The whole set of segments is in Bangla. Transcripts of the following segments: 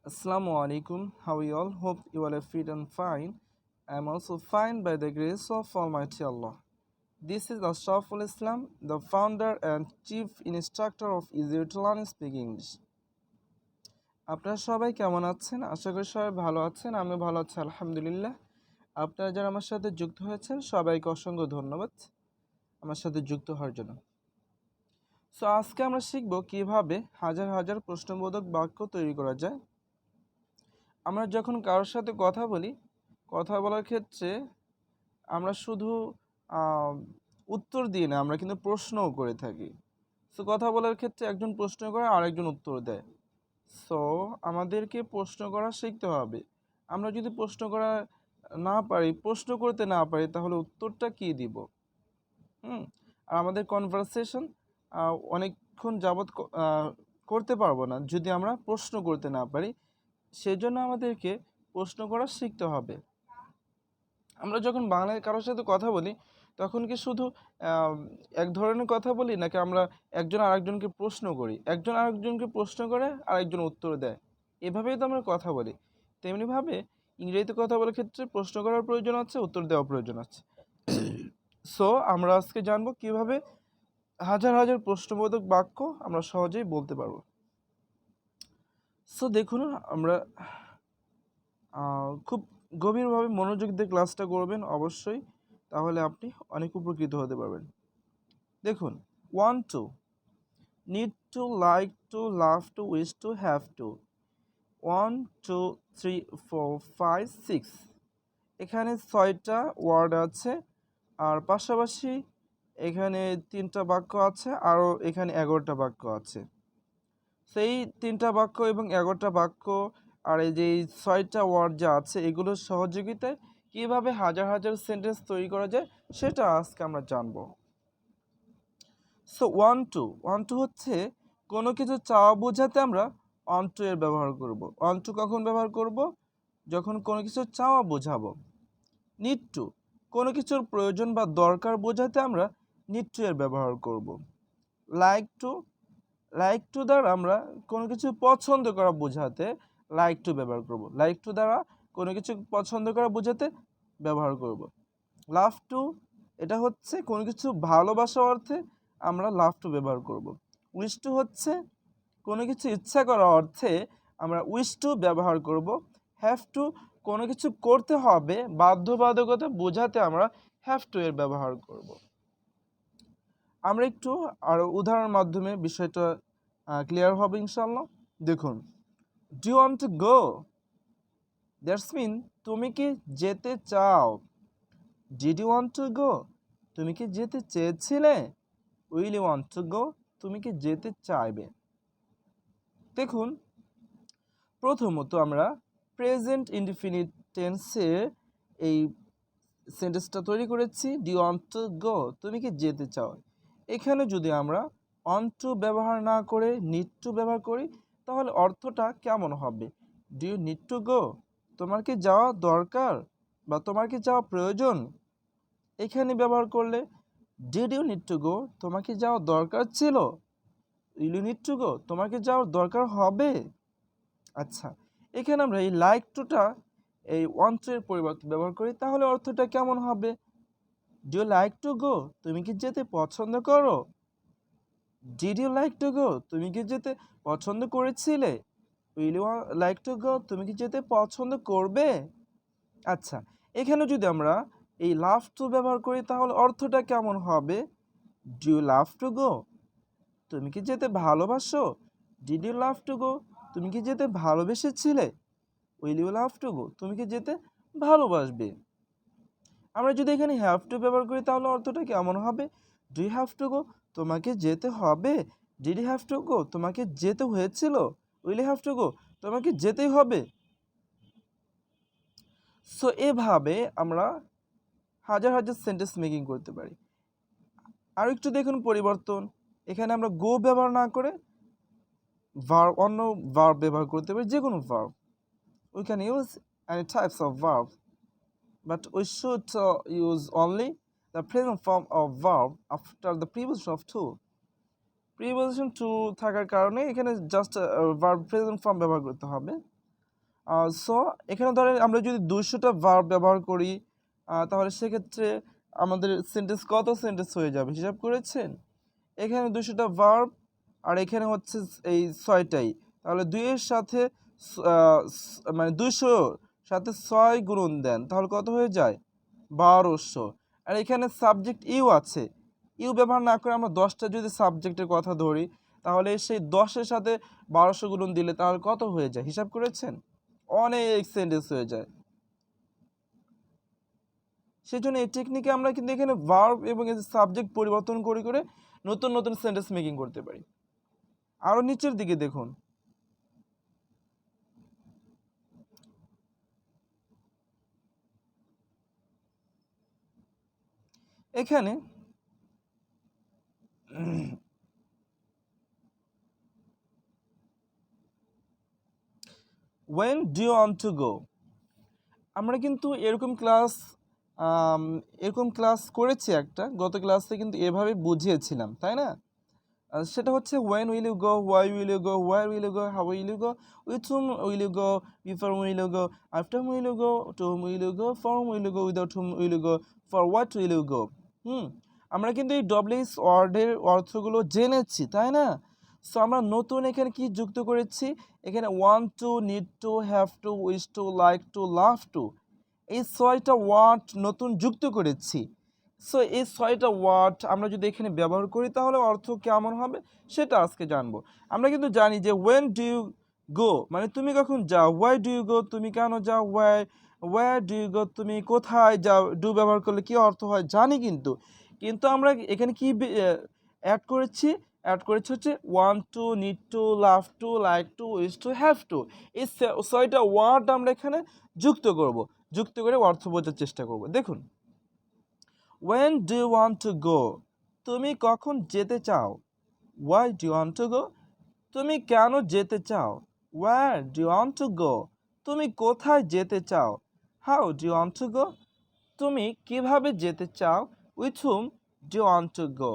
Assalamu alaikum. How are you all? Hope you all are fit and fine. I am also fine by the grace of Almighty Allah. This is Ashraful Islam, the founder and chief instructor of Easy to Learn Speak English. আপনারা সবাই কেমন আছেন? আশা করি সবাই ভালো আছেন। আমি ভালো আছি আলহামদুলিল্লাহ। আপনারা যারা আমার সাথে যুক্ত হয়েছেন সবাইকে অসংখ্য ধন্যবাদ আমার সাথে যুক্ত হওয়ার জন্য। সো আজকে আমরা শিখব কিভাবে হাজার হাজার প্রশ্নবোধক বাক্য তৈরি করা যায়। আমরা যখন কারোর সাথে কথা বলি, কথা বলার ক্ষেত্রে আমরা শুধু উত্তর দিই না, আমরা কিন্তু প্রশ্নও করে থাকি। সো কথা বলার ক্ষেত্রে একজন প্রশ্ন করে আরেকজন উত্তর দেয়। সো আমাদেরকে প্রশ্ন করা শিখতে হবে। আমরা যদি প্রশ্ন করা না পারি, প্রশ্ন করতে না পারি, তাহলে উত্তরটা কী দিব? আর আমাদের কনভারসেশন অনেকক্ষণ যাবৎ করতে পারবো না যদি আমরা প্রশ্ন করতে না পারি। সেজন্য আমাদেরকে প্রশ্ন করা শিখতে হবে। আমরা যখন বাংলায় কারোর সাথে কথা বলি তখন কি শুধু এক ধরনের কথা বলি, নাকি আমরা একজন আরেকজনকে প্রশ্ন করি, একজন আরেকজনকে প্রশ্ন করে আরেকজন উত্তর দেয়? এভাবেই তো আমরা কথা বলি। তেমনিভাবে ইংরেজিতে কথা বলার ক্ষেত্রে প্রশ্ন করার প্রয়োজন আছে, উত্তর দেওয়ার প্রয়োজন আছে। সো আমরা আজকে জানবো কিভাবে হাজার হাজার প্রশ্নবোধক বাক্য আমরা সহজেই বলতে পারবো। সো দেখুন, আমরা খুব গভীরভাবে মনোযোগ দিয়ে ক্লাসটা করবেন অবশ্যই, তাহলে আপনি অনেক উপকৃত হতে পারবেন। দেখুন, 1 2 need to, like to, love to, wish to, have to. 1 2 3 4 5 6 এখানে 6টা ওয়ার্ড আছে, আর পাশাপাশি এখানে 3টা বাক্য আছে, আরও এখানে 11টা বাক্য আছে। সেই 3টা বাক্য এবং 11টা বাক্য আর এই যে 6টা ওয়ার্ড যা আছে, এগুলোর সহযোগিতায় কিভাবে হাজার হাজার সেন্টেন্স তৈরি করা যায় সেটা আজকে আমরা জানব। সো 1 2 হচ্ছে কোনো কিছু চাওয়া বোঝাতে আমরা অন টু এর ব্যবহার করব। অন টু কখন ব্যবহার করব? যখন কোনো কিছু চাওয়া বোঝাবো। নিড টু কোনো কিছুর প্রয়োজন বা দরকার বোঝাতে আমরা নিড টু এর ব্যবহার করব। লাইক টু দ্বারা আমরা কোনো কিছু পছন্দ করা বোঝাতে লাইক টু ব্যবহার করব। লাইক টু দ্বারা কোনো কিছু পছন্দ করা বোঝাতে ব্যবহার করব। লাভ টু, এটা হচ্ছে কোনো কিছু ভালোবাসা অর্থে আমরা লাভ টু ব্যবহার করব। উইশ টু হচ্ছে কোনো কিছু ইচ্ছা করা অর্থে আমরা উইশ টু ব্যবহার করব। হ্যাভ টু কোনো কিছু করতে হবে বাধ্যবাধকতা বোঝাতে আমরা হ্যাভ টু এর ব্যবহার করব। আমরা একটু আরও উদাহরণের মাধ্যমে বিষয়টা ক্লিয়ার হবে ইনশাল্লাহ। দেখুন, do you want to go, that's mean তুমি কি যেতে চাও। Did you want to go, তুমি কি যেতে চেয়েছিলে। Will you want to go, তুমি কি যেতে চাইবে। দেখুন, প্রথমত আমরা প্রেজেন্ট ইনডিফিনিট টেন্সে এই সেন্টেন্সটা তৈরি করেছি। Do you want to go, তুমি কি যেতে চাও। এখানে যদি আমরা ওয়ান্ট টু ব্যবহার না করে নিড টু ব্যবহার করি, তাহলে অর্থটা কেমন হবে? Do you need to go, তোমার কি যাওয়া দরকার বা তোমার কি যাওয়া প্রয়োজন। এখানে ব্যবহার করলে did you need to go, তোমার কি যাওয়া দরকার ছিল। Will you need to go, তোমার কি যাওয়ার দরকার হবে। আচ্ছা, এখানে আমরা এই লাইক টুটা এই ওয়ান্ট টু এর পরিবর্তে ব্যবহার করি, তাহলে অর্থটা কেমন হবে? Do you like to go, তুমি কি যেতে পছন্দ করো। Did you like to go, তুমি কি যেতে পছন্দ করেছিলে। Will you like to go, তুমি কি যেতে পছন্দ করবে। আচ্ছা, এখানে যদি আমরা এই লাভ টু ব্যবহার করি, তাহলে অর্থটা কেমন হবে? Do you love to go, তুমি কি যেতে ভালোবাসো। Did you love to go, তুমি কি যেতে ভালোবেসেছিলে। Will you love to go, তুমি কি যেতে ভালোবাসবে। আমরা যদি এখানে হ্যাভ টু ব্যবহার করি, তাহলে অর্থটা কেমন হবে? Do you have to go, তোমাকে যেতে হবে। Did you have to go, তোমাকে যেতে হয়েছিল। Will you have to go, তোমাকে যেতেই হবে। সো এভাবে আমরা হাজার হাজার সেন্টেন্স মেকিং করতে পারি। আর একটু দেখুন পরিবর্তন, এখানে আমরা গো ব্যবহার না করে অন্য ভার্ব ব্যবহার করতে পারি, যে কোনো verb. We can use any types of verb, but we should use only the present form of verb after the preposition of to. Preposition to থাকার কারণে এখানে জাস্ট verb present form ব্যবহার করতে হবে। সো এখানে ধরেন আমরা যদি 200টা ভার্ব ব্যবহার করি তাহলে সেক্ষেত্রে আমাদের সেন্টেন্স কত সেন্টেন্স হয়ে যাবে হিসাব করেছেন? এখানে 200টা ভার্ব আর এখানে হচ্ছে এই 6টাই, তাহলে 2 এর সাথে মানে 200 সাথে 6 গুণন দেন তাহলে কত হয়ে যায়? 1200। আর এখানে সাবজেক্ট ইউ আছে, ইউ ব্যবহার না করে আমরা 10টা যদি সাবজেক্টের কথা ধরি তাহলে সেই 10-এর সাথে 1200 গুণন দিলে তাহলে কত হয়ে যায় হিসাব করেছেন? অনেক সেন্টেন্স হয়ে যায়। সেজন্য এই টেকনিকে আমরা কিন্তু এখানে ভার্ব এবং সাবজেক্ট পরিবর্তন করে করে নতুন নতুন সেন্টেন্স মেকিং করতে পারি। আরো নিচের দিকে দেখুন, এখানে when do you want to go, আমরা কিন্তু এরকম ক্লাস করেছি একটা, গত ক্লাসে কিন্তু এভাবে বুঝিয়েছিলাম তাই না? সেটা হচ্ছে when will you go, why will you go, where will you go, how will you go, with whom will you go, before whom will you go, after whom will you go, to whom will you go, for whom will you go, without whom will you go, for what will you go। আমরা কিন্তু এই ডব্লিউএস ওয়ার্ডের অর্থগুলো জেনেছি তাই না? সো আমরা নতুন এখানে কি যুক্ত করেছি? এখানে want to, need to, have to, wish to, like to, love to, এই 6টা ওয়ার্ড নতুন যুক্ত করেছি। সো এই 6টা ওয়ার্ড আমরা যদি এখানে ব্যবহার করি তাহলে অর্থ কেমন হবে সেটা আজকে জানবো। আমরা কিন্তু জানি যে when do you go মানে তুমি কখন যাও, why do you go তুমি কেন যাও, where do you go তুমি কোথায় যাও, ডু ব্যবহার করলে কি অর্থ হয় জানি, কিন্তু কিন্তু আমরা এখানে কি অ্যাড করেছি হচ্ছে want to, need to, love to, like to, wish to, have to, এই 6টা ওয়ার্ড আমরা এখানে যুক্ত করব, যুক্ত করে অর্থ বোঝার চেষ্টা করব। দেখুন, when do you want to go তুমি কখন যেতে চাও, why do you want to go তুমি কেন যেতে চাও, where do you want to go তুমি কোথায় যেতে চাও, how do you want to go তুমি কিভাবে যেতে চাও, with whom do you want to go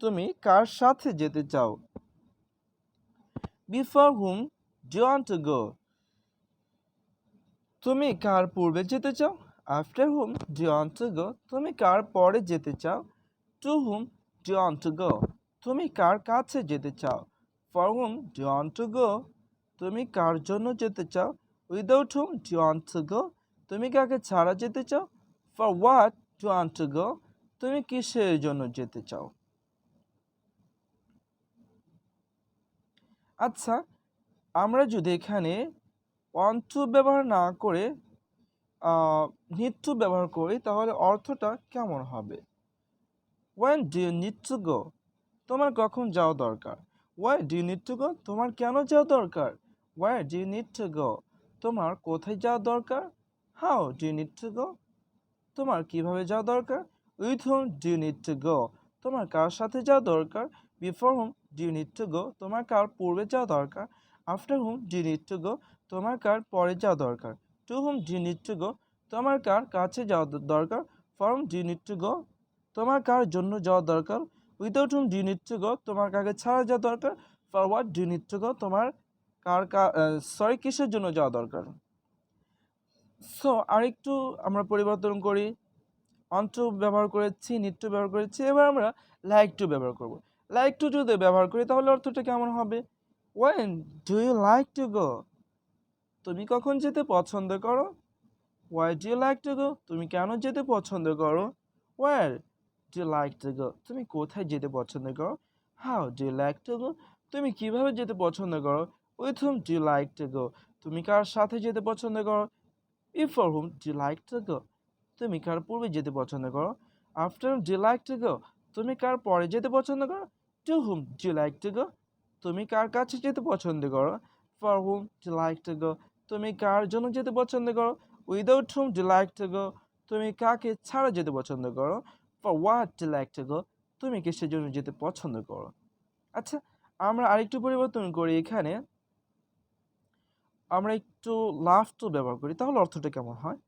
তুমি কার সাথে যেতে চাও, before whom do you want to go তুমি কার পূর্বে যেতে চাও, after whom do you want to go তুমি কার পরে যেতে চাও, to whom do you want to go তুমি কার কাছে যেতে চাও, for whom do you want to go তুমি কার জন্য যেতে চাও, without whom do you want to go তুমি কাকে ছাড়া যেতে চাও, for what do you want to go তুমি কিসের জন্য যেতে চাও। আচ্ছা, আমরা যদি এখানে want to ব্যবহার না করে need to ব্যবহার করি তাহলে অর্থটা কেমন হবে? when do you need to go তোমার কখন যাওয়া দরকার, why do you need to go তোমার কেন যাওয়া দরকার, where do you need to go তোমার কোথায় যাওয়া দরকার, how do you need to go তোমার কিভাবে যাওয়া দরকার, with whom do you need to go তোমার কার সাথে যাওয়া দরকার, before whom do you need to go তোমার কার পূর্বে যাওয়া দরকার, after whom do you need to go তোমার কার পরে যাওয়া দরকার, to whom do you need to go তোমার কার কাছে যাওয়া দরকার, for whom do you need to go তোমার কার জন্য যাওয়া দরকার, without whom do you need to go তোমার কাকে ছাড়া যাওয়া দরকার, for what do you need to go তোমার কিসের জন্য যাওয়া দরকার। সো আরেকটু আমরা পরিবর্তন করি, want to ব্যবহার করেছি, need to ব্যবহার করেছি, এবার আমরা like to ব্যবহার করব। like to যদি ব্যবহার করি তাহলে অর্থটা কেমন হবে? when do you like to go তুমি কখন যেতে পছন্দ করো, why do you like to go তুমি কেন যেতে পছন্দ করো, where do you like to go তুমি কোথায় যেতে পছন্দ করো, how do you like to go তুমি কিভাবে যেতে পছন্দ করো, with whom do you like to go তুমি কার সাথে যেতে পছন্দ করো, before whom do you like to go তুমি কার পূর্বে যেতে পছন্দ করো, after whom do you like to go তুমি কার পরে যেতে পছন্দ করো, to whom do you like to go তুমি কার কাছে যেতে পছন্দ করো, for whom do you like to go তুমি কার জন্য যেতে পছন্দ করো, without whom do you like to go তুমি কাকে ছাড়া যেতে পছন্দ করো, for what do you like to go তুমি কিসের জন্য যেতে পছন্দ করো। আচ্ছা, আমরা আরেকটু পরিবর্তন করি, এখানে আমরা একটু লাভ টু ব্যবহার করি তাহলে অর্থটা কেমন হয়?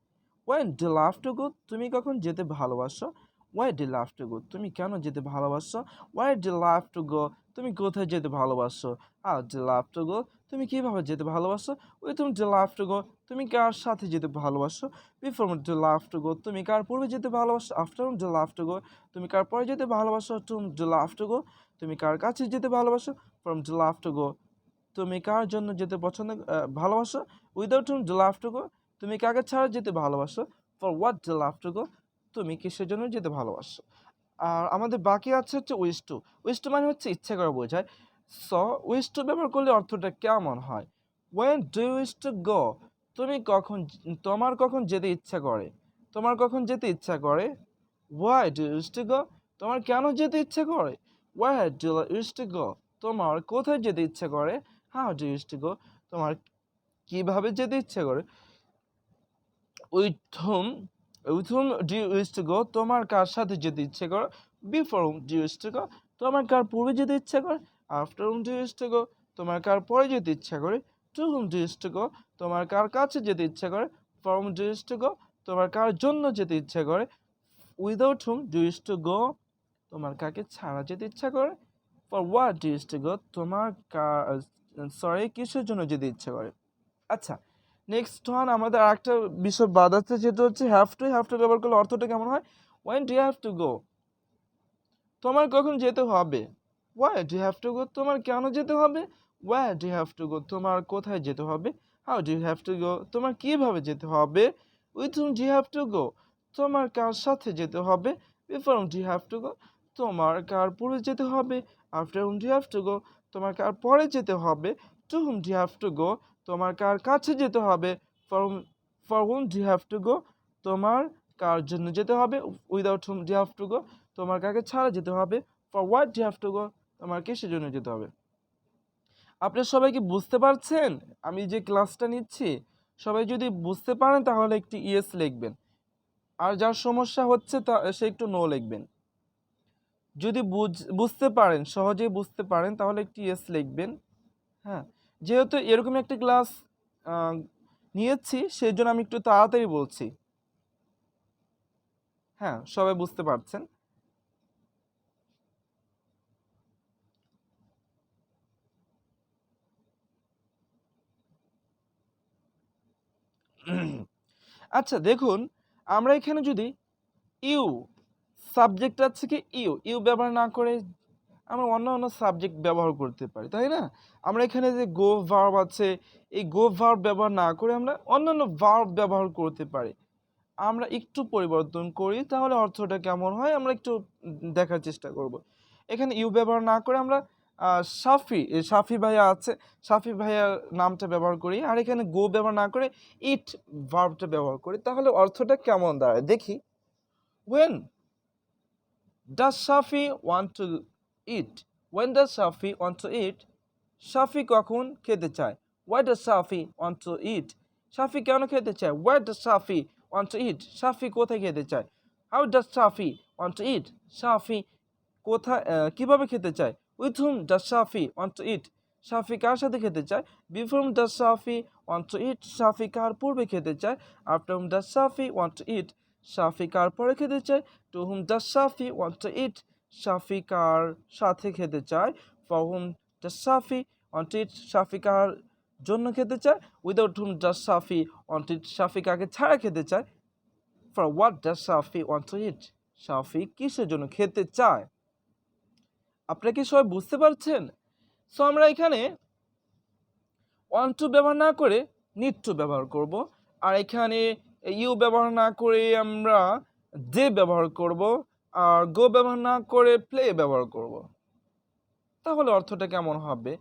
when do you love to go তুমি কখন যেতে ভালোবাসো, why do love to go, তুমি কেন যেতে ভালোবাসো? Why do love to go, তুমি কোথায় যেতে ভালোবাসো? How do love to go, তুমি কিভাবে যেতে ভালোবাসো? With whom do love to go, তুমি কার সাথে যেতে ভালোবাসো? Before whom do love to go, তুমি কার পূর্বে যেতে ভালোবাসো? After whom do love to go, তুমি কার পরে যেতে ভালোবাসো? To whom do love to go, তুমি কার কাছে যেতে ভালোবাসো? From do love to go, তুমি কার জন্য যেতে ভালোবাসো? Without whom do love to go, তুমি কাকে ছাড়া যেতে ভালোবাসো? For what do love to go, তুমি কিসের জন্য যেতে ভালোবাসো? আর আমাদের বাকি আছে হচ্ছে উইশ টু। উইশ টু মানে হচ্ছে ইচ্ছে করা বোঝায়। সো উইশ টু ব্যবহার করলে অর্থটা কেমন হয়? When do you wish to go, তুমি কখন, তোমার কখন যেতে ইচ্ছা করে? তোমার কখন যেতে ইচ্ছা করে? Why do you wish to go, তোমার কেন যেতে ইচ্ছা করে? Where do you wish to go, তোমার কোথায় যেতে ইচ্ছা করে? How do you wish to go, তোমার কিভাবে যেতে ইচ্ছা করে? With whom with whom do you wish to go, তোমার কার সাথে যেতে ইচ্ছে করে? Before whom do you wish to go, তোমার কার পূর্বে যেতে ইচ্ছা করে? After whom do you wish to go, তোমার কার পরে যেতে ইচ্ছা করে? To whom do you wish to go, তোমার কার কাছে যেতে ইচ্ছা করে? For whom do you wish to go, তোমার কার জন্য যেতে ইচ্ছা করে? Without whom do you wish to go, তোমার কাকে ছাড়া যেতে ইচ্ছা করে? For what do you wish to go, তোমার কিসের জন্য যেতে ইচ্ছা করে? আচ্ছা, নেক্সট ওয়ান আমাদের আরেকটা বিষয় বাদ আছে, যেটা হচ্ছে হ্যাভ টু ব্যবহার করলে অর্থটা কেমন হয়? When do you have to go, তোমার কখন যেতে হবে? Why do you have to go, তোমার কেন যেতে হবে? Why do you have to go, তোমার কোথায় যেতে হবে? How do you have to go, তোমার কিভাবে যেতে হবে? With whom do you have to go, তোমার কার সাথে যেতে হবে? Before whom do you have to go, তোমার কার পূর্বে যেতে হবে? After whom do you have to go, তোমার কার পরে যেতে হবে? To whom do you have to go, তোমার কার কাছে যেতে হবে? For for whom do you have to go, তোমার কার জন্য যেতে হবে? Without whom do you have to go, তোমার কাকে ছাড়া যেতে হবে? For what do you have to go, তোমার কিসের জন্য যেতে হবে? আপনারা সবাই কি বুঝতে পারছেন আমি যে ক্লাসটা নিচ্ছি? সবাই যদি বুঝতে পারেন তাহলে একটি ইয়েস লিখবেন, আর যার সমস্যা হচ্ছে সে একটু নো লিখবেন। যদি বুঝতে পারেন, সহজেই বুঝতে পারেন, তাহলে একটি ইয়েস লিখবেন। হ্যাঁ, যেহেতু এরকম একটা ক্লাস নিয়েছি, সেই জন্য আমি একটু তাড়াতাড়ি বলছি। হ্যাঁ, সবাই বুঝতে পারছেন। আচ্ছা দেখুন, আমরা এখানে যদি ইউ, সাবজেক্ট আছে কি ইউ, ইউ ব্যবহার না করে আমরা অন্য অন্য সাবজেক্ট ব্যবহার করতে পারি, তাই না? আমরা এখানে যে গো ভার্ব আছে, এই গো ভার্ব ব্যবহার না করে আমরা অন্যান্য ভার্ব ব্যবহার করতে পারি। আমরা একটু পরিবর্তন করি, তাহলে অর্থটা কেমন হয় আমরা একটু দেখার চেষ্টা করব। এখানে ইউ ব্যবহার না করে আমরা সাফি ভাইয়া আছে, সাফি ভাইয়ার নামটা ব্যবহার করি, আর এখানে গো ব্যবহার না করে ইট ভার্বটা ব্যবহার করি, তাহলে অর্থটা কেমন দাঁড়ায় দেখি। When Does Shafi want to eat? When does Shafi want to eat? Shafi কখন খেতে চায়? Why does Shafi want to eat? Shafi কেন খেতে চায়? Where does Shafi want to eat? Shafi কোথায় খেতে চায়? How does Shafi want to eat? Shafi কোথায় কিভাবে খেতে চায়? With whom does Shafi want to eat? Shafi কার সাথে খেতে চায়? Before whom does Shafi want to eat? Shafi কার পূর্বে খেতে চায়? After whom does Shafi want to eat? Shafi কার পরে খেতে চায়? To whom does Shafi want to eat? Shafi কার সাথে খেতে চায়? For whom does Shafi want to eat? Shafi কার জন্য খেতে চায়? Without whom does Shafi want to eat? Shafi কাকে ছাড়া খেতে চায়? For what does Shafi want to eat? Shafi কিসের জন্য খেতে চায়? আপনারা কি সবাই বুঝতে পারছেন? সো আমরা এখানে want to ব্যবহার না করে need to ব্যবহার করব, আর এখানে you ব্যবহার না করে আমরা they ব্যবহার করব, আর go ব্যবহার না করে play ব্যবহার করব। তাহলে অর্থটা কেমন হবে?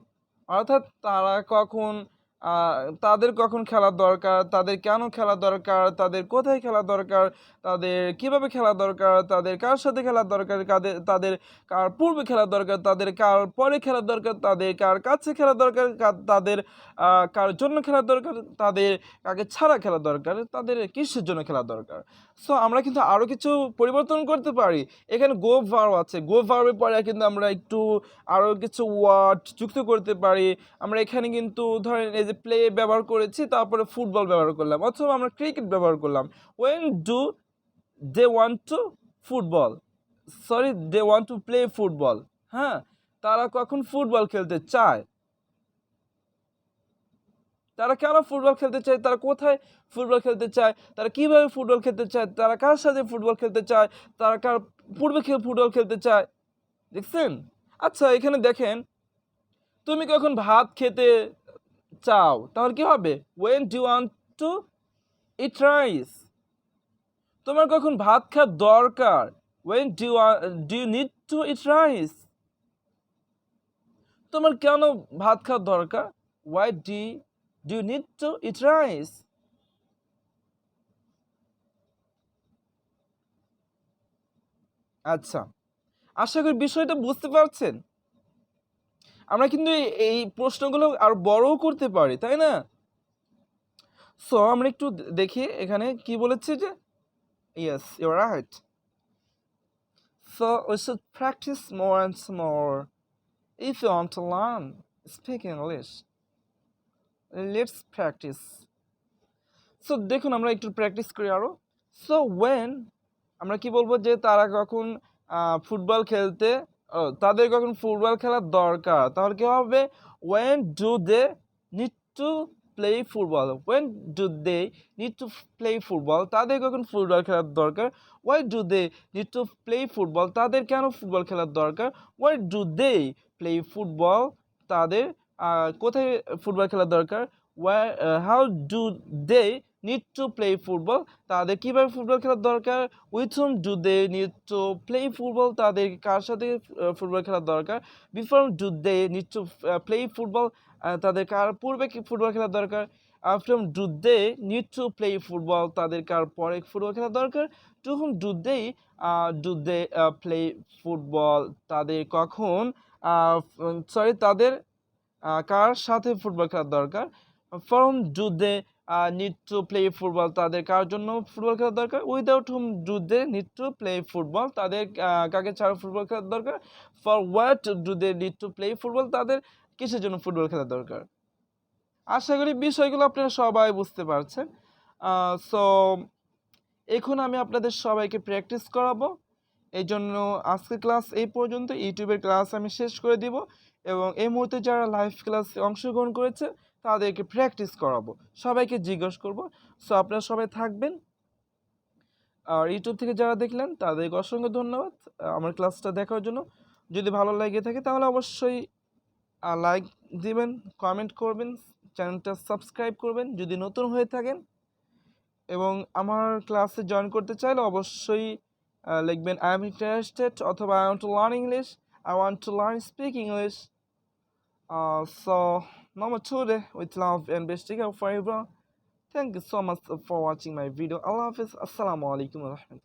অর্থাৎ তাদের কখন খেলা দরকার, তাদের কেন খেলা দরকার, তাদের কোথায় খেলা দরকার, তাদের কিভাবে খেলা দরকার, তাদের কার সাথে খেলা দরকার, তাদের কার পূর্বে খেলা দরকার, তাদের কার পরে খেলা দরকার, তাদের কার কাছে খেলা দরকার, তাদের কার জন্য খেলা দরকার, তাদের কাকে ছাড়া খেলা দরকার, তাদের কিসের জন্য খেলা দরকার। সো আমরা কিন্তু আরও কিছু পরিবর্তন করতে পারি। এখানে গো ভার্ব আছে, গো ভার্বের পরে কিন্তু আমরা একটু আরও কিছু ওয়ার্ড যুক্ত করতে পারি। আমরা এখানে কিন্তু ধরেন এই যে প্লে ব্যবহার করেছি, তারপরে ফুটবল ব্যবহার করলাম, অথবা আমরা ক্রিকেট ব্যবহার করলাম। When do they want to football, sorry they want to play football. হ্যাঁ, তারা কখন ফুটবল খেলতে চায়, তারা কেন ফুটবল খেলতে চায়, তারা কোথায় ফুটবল খেলতে চায়, তারা কিভাবে ফুটবল খেলতে চায়, তারা কার সাথে ফুটবল খেলতে চায়, তারা কার পূর্বে ফুটবল খেলতে চায়। দেখছেন? আচ্ছা এখানে দেখেন, তুমি কখন ভাত খেতে চাও তাহলে কি হবে, when do you want to eat rice। তোমার কখন ভাত খাওয়ার দরকার, when do you need to eat rice। তোমার কেন ভাত খাওয়ার দরকার, why do you need to eat rice। আচ্ছা, আশা করি বিষয়টা বুঝতে পারছেন। আমরা কিন্তু এই প্রশ্নগুলো আর বড়ও করতে পারি, তাই না? সো আমরা একটু দেখি এখানে কি বলেছে যে, yes you're right, so we should practice more and more if you want to learn speak English, let's practice। So দেখুন আমরা একটু প্র্যাকটিস করি আরো। সো ওয়েন আমরা কি বলবো যে তারা কখন ফুটবল খেলতে, তাদের কখন ফুটবল খেলার দরকার, তাহলে কি হবে, when do they need to play football, when do they need to play football, তাদের কখন ফুটবল খেলার দরকার, why do they need to play football, তাদের কেন ফুটবল খেলার দরকার, why do they play football, তাদের কোথায় ফুটবল খেলার দরকার, why how do they need to play football, তাদের কীভাবে ফুটবল খেলার দরকার, with whom do they need to play football, তাদের কার সাথে ফুটবল খেলার দরকার, before do they need to play football, তাদের কার পূর্বে কি ফুটবল খেলার দরকার, after do they need to play football, তাদের কার পরে ফুটবল খেলার দরকার, to whom do they play football, তাদের কখন সরি তাদের কার সাথে ফুটবল খেলার দরকার, from do they need to play football, তাদের কার জন্য ফুটবল খেলার দরকার, without whom do they need to play football, তাদের কাকে ছাড়া ফুটবল খেলার দরকার, for what do they need to play football, তাদের কিসের জন্য ফুটবল খেলার দরকার। আশা করি বিষয়গুলো আপনারা সবাই বুঝতে পারছেন। সো এখন আমি আপনাদের সবাইকে প্র্যাকটিস করাবো, এই জন্য আজকের ক্লাস এই পর্যন্ত, ইউটিউবের ক্লাস আমি শেষ করে দিব এবং এই মুহূর্তে যারা লাইভ ক্লাসে অংশগ্রহণ করেছে তাদেরকে প্র্যাকটিস করাবো, সবাইকে জিজ্ঞেস করব। সো আপনারা সবাই থাকবেন, আর ইউটিউব থেকে যারা দেখলেন তাদেরকে অসংখ্য ধন্যবাদ আমার ক্লাসটা দেখার জন্য। যদি ভালো লেগে থাকে তাহলে অবশ্যই লাইক দিবেন, কমেন্ট করবেন, চ্যানেলটা সাবস্ক্রাইব করবেন যদি নতুন হয়ে থাকেন, এবং আমার ক্লাসে জয়েন করতে চাইলে অবশ্যই লিখবেন আই এম ইন্টারেস্টেড অথবা I want to learn English, I want to learn speak English. So number today with love and best care for everyone. Thank you so much for watching my video. Allah Hafiz. Assalamu alaikum wa rahmatullahi.